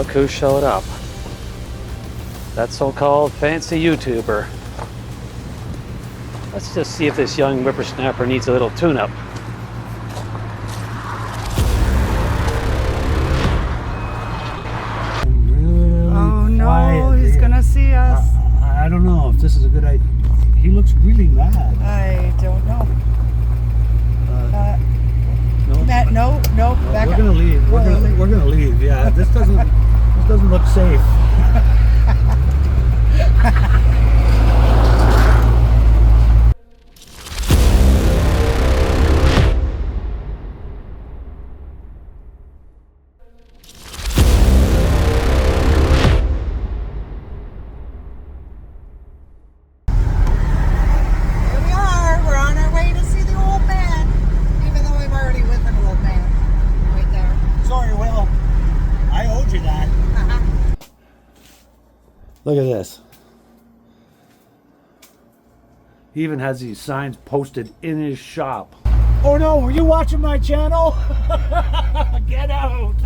look who showed up. That so-called fancy YouTuber. Let's just see if this young whippersnapper needs a little tune-up. Oh no, he's gonna see us. I don't know if this is a good idea. He looks really mad. I don't know. No, Matt, no, back we're up. gonna leave. We're gonna leave. Yeah, this doesn't look safe. Here we are. We're on our way to see the old man. Even though I'm already with an old man. Right there. Sorry, Will. I owed you that. Look at this. He even has these signs posted in his shop. Oh no, were you watching my channel? Get out!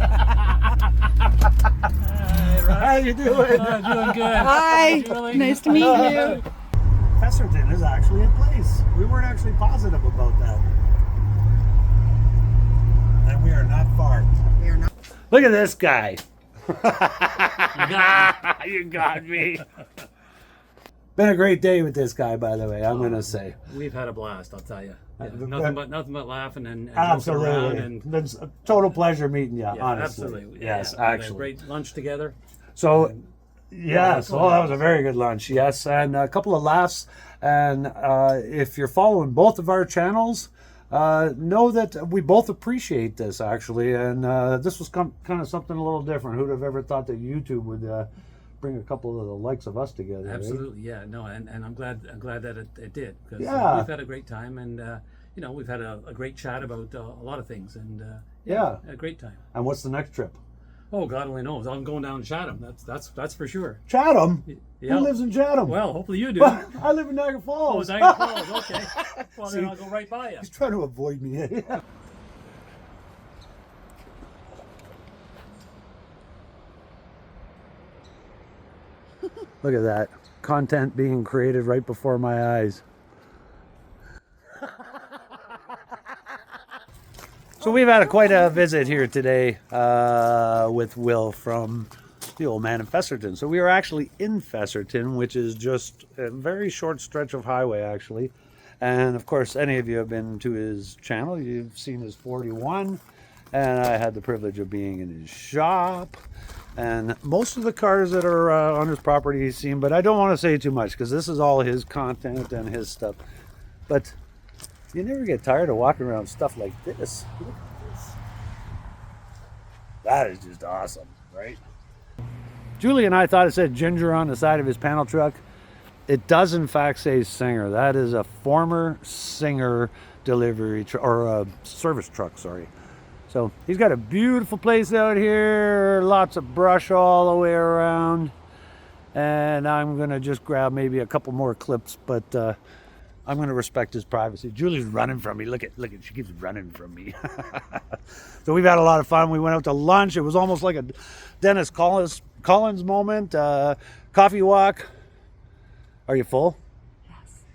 How you doing? Doing good. Hi. Nice to meet you. Fesserton is actually a place. We weren't actually positive about that. And we are not far. We are not. Look at this guy. You got me. Been a great day with this guy, by the way, I'm going to say. We've had a blast, I'll tell you. Yeah, nothing but laughing and joking Absolutely. around. And, It's a total pleasure meeting you, yeah, honestly. absolutely. Yes, We had a actually. great lunch together. So, yes, well, that was a very good lunch, yes, and a couple of laughs. And if you're following both of our channels, know that we both appreciate this, actually. And this was kind of something a little different. Who'd have ever thought that YouTube would bring a couple of the likes of us together? Absolutely, yeah. No, and I'm glad that it did, because Yeah. we've had a great time, and we've had a great chat about a lot of things, and Yeah. a great time. And what's the next trip? Oh, God only knows. I'm going down to Chatham. That's for sure. Chatham? Yeah. Who lives in Chatham? Well, hopefully you do. I live in Niagara Oh, Falls. Niagara Falls. Okay. Well, then See? I'll go right by you. He's trying to avoid me. Look at that. Content being created right before my eyes. So we've had quite a visit here today with Will from the old man in Fesserton. So we are actually in Fesserton, which is just a very short stretch of highway, actually. And of course, any of you have been to his channel, you've seen his 41. And I had the privilege of being in his shop. And most of the cars that are on his property he's seen, but I don't want to say too much because this is all his content and his stuff. But you never get tired of walking around stuff like this. Look at this. That is just awesome, right? Julie and I thought it said Ginger on the side of his panel truck. It does in fact say Singer. That is a former Singer delivery or service truck, sorry. So he's got a beautiful place out here, lots of brush all the way around. And I'm gonna just grab maybe a couple more clips, but I'm gonna respect his privacy. Julie's running from me. Look at, she keeps running from me. So we've had a lot of fun. We went out to lunch. It was almost like a Dennis Collins moment. Coffee walk. Are you full?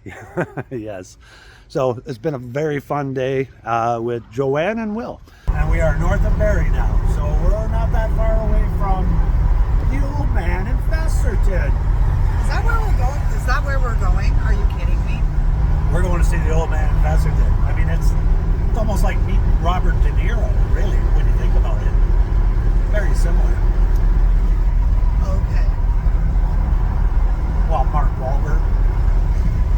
Yes. Yes. So it's been a very fun day with Joanne and Will. And we are north of Barrie now, so we're not that far away from the old man in Fesserton. Is that where we're going? Is that where we're going? Are you kidding me? We're going to see the old man in Fesserton. I mean, it's almost like meeting Robert De Niro, really, when you think about it. Very similar. Okay. Well, Mark Wahlberg.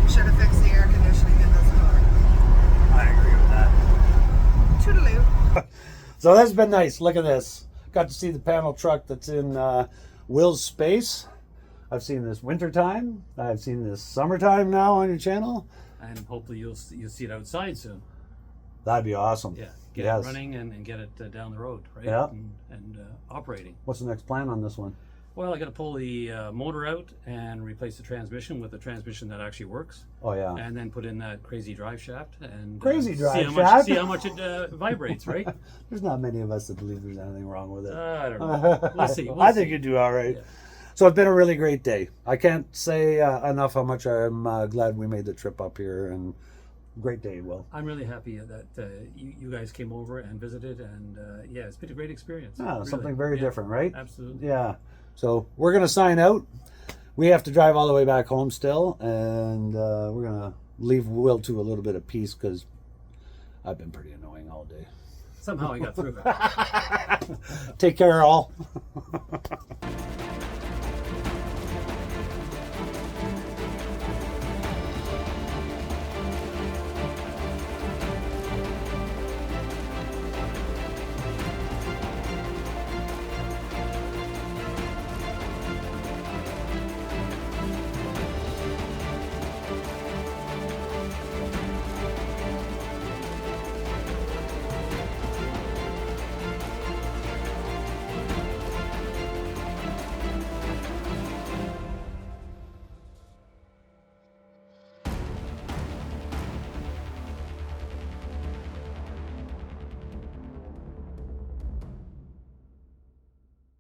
You should have fixed the air conditioning in this car. I agree with that. Toodaloo. So that's been nice. Look at this. Got to see the panel truck that's in Will's space. I've seen this wintertime. I've seen this summertime now on your channel. And hopefully you'll see it outside soon. That'd be awesome. Yeah, get it running and get it down the road, right? Yeah. And operating. What's the next plan on this one? Well, I got to pull the motor out and replace the transmission with a transmission that actually works, Oh yeah. and then put in that crazy drive shaft and Crazy drive see shaft? how much it vibrates, right? There's not many of us that believe there's anything wrong with it. I don't know. We'll see. I think you do all right. Yeah. So it's been a really great day. I can't say enough how much I'm glad we made the trip up here, and great day, Will. I'm really happy that you guys came over and visited, and yeah, it's been a great experience. Yeah, really. something very Yeah, different, right? Absolutely. Yeah. So we're going to sign out. We have to drive all the way back home still, and we're going to leave Will to a little bit of peace because I've been pretty annoying all day. Somehow I got through it. Take care, all.